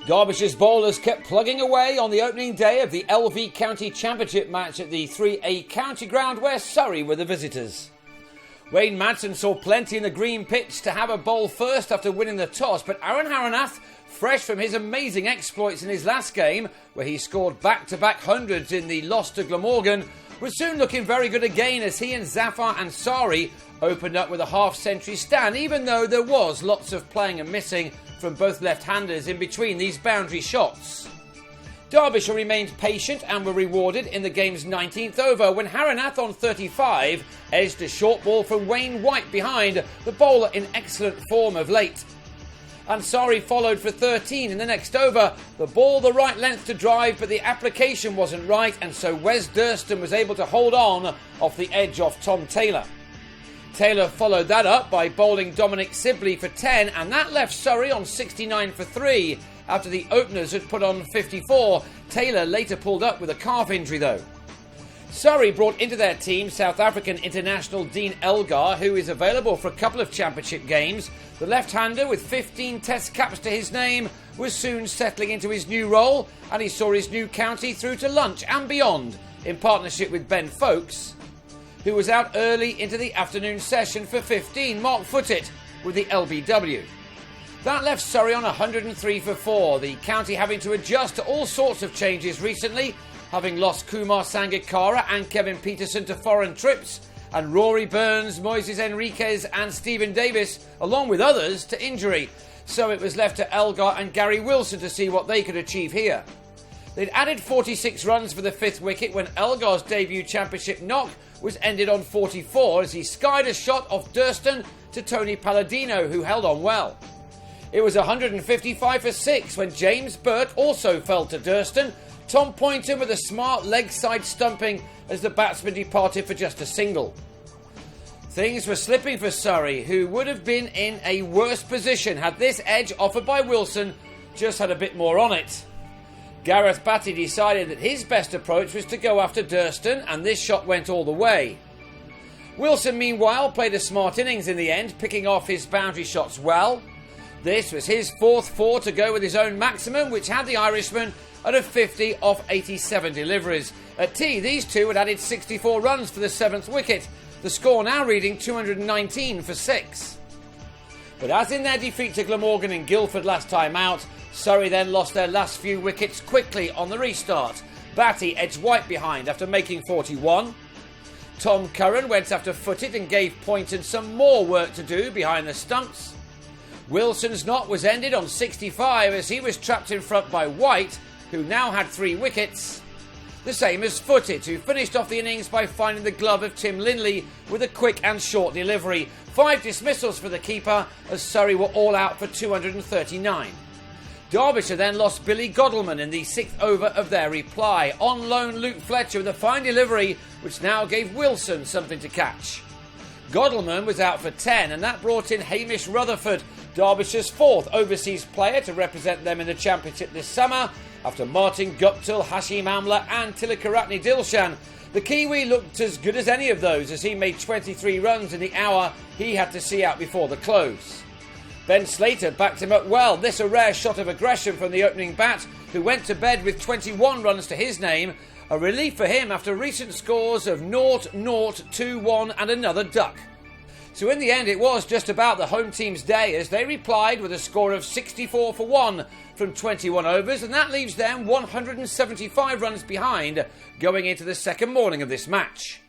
Derbyshire's bowlers kept plugging away on the opening day of the LV County Championship match at the 3A County Ground where Surrey were the visitors. Wayne Madsen saw plenty in the green pitch to have a bowl first after winning the toss, but Aaron Haranath, fresh from his amazing exploits in his last game, where he scored back-to-back hundreds in the loss to Glamorgan, was soon looking very good again as he and Zafar Ansari opened up with a half-century stand, even though there was lots of playing and missing from both left-handers in between these boundary shots. Derbyshire remained patient and were rewarded in the game's 19th over when Haranath on 35 edged a short ball from Wayne White behind, the bowler in excellent form of late. Ansari followed for 13 in the next over, the ball the right length to drive, but the application wasn't right, and so Wes Durston was able to hold on off the edge off Tom Taylor. Taylor followed that up by bowling Dominic Sibley for 10, and that left Surrey on 69 for 3 after the openers had put on 54. Taylor later pulled up with a calf injury though. Surrey brought into their team South African international Dean Elgar, who is available for a couple of championship games. The left-hander, with 15 test caps to his name, was soon settling into his new role, and he saw his new county through to lunch and beyond in partnership with Ben Folkes, who was out early into the afternoon session for 15, mark-footed with the LBW. That left Surrey on 103 for 4, the county having to adjust to all sorts of changes recently, having lost Kumar Sangakkara and Kevin Peterson to foreign trips, and Rory Burns, Moises Enriquez and Stephen Davis, along with others, to injury. So it was left to Elgar and Gary Wilson to see what they could achieve here. They'd added 46 runs for the fifth wicket when Elgar's debut championship knock was ended on 44 as he skied a shot off Durston to Tony Palladino, who held on well. It was 155 for 6 when James Burke also fell to Durston, Tom Poynton with a smart leg side stumping as the batsman departed for just a single. Things were slipping for Surrey, who would have been in a worse position had this edge offered by Wilson just had a bit more on it. Gareth Batty decided that his best approach was to go after Durston, and this shot went all the way. Wilson, meanwhile, played a smart innings in the end, picking off his boundary shots well. This was his fourth 4 to go with his own maximum, which had the Irishman at a 50 off 87 deliveries. At tea, these two had added 64 runs for the 7th wicket, the score now reading 219 for 6. But as in their defeat to Glamorgan and Guildford last time out, Surrey then lost their last few wickets quickly on the restart. Batty edged White behind after making 41. Tom Curran went after footed and gave Poynton some more work to do behind the stumps. Wilson's knot was ended on 65 as he was trapped in front by White, who now had 3 wickets. The same as Footed, who finished off the innings by finding the glove of Tim Lindley with a quick and short delivery. 5 dismissals for the keeper as Surrey were all out for 239. Derbyshire then lost Billy Godalman in the 6th over of their reply. On loan, Luke Fletcher with a fine delivery, which now gave Wilson something to catch. Godalman was out for 10, and that brought in Hamish Rutherford, Derbyshire's 4th overseas player to represent them in the Championship this summer, after Martin Guptill, Hashim Amla and Tilakaratne Dilshan. The Kiwi looked as good as any of those as he made 23 runs in the hour he had to see out before the close. Ben Slater backed him up well, this a rare shot of aggression from the opening bat, who went to bed with 21 runs to his name, a relief for him after recent scores of 0-0, 2-1 and another duck. So in the end it was just about the home team's day as they replied with a score of 64 for 1 from 21 overs, and that leaves them 175 runs behind going into the second morning of this match.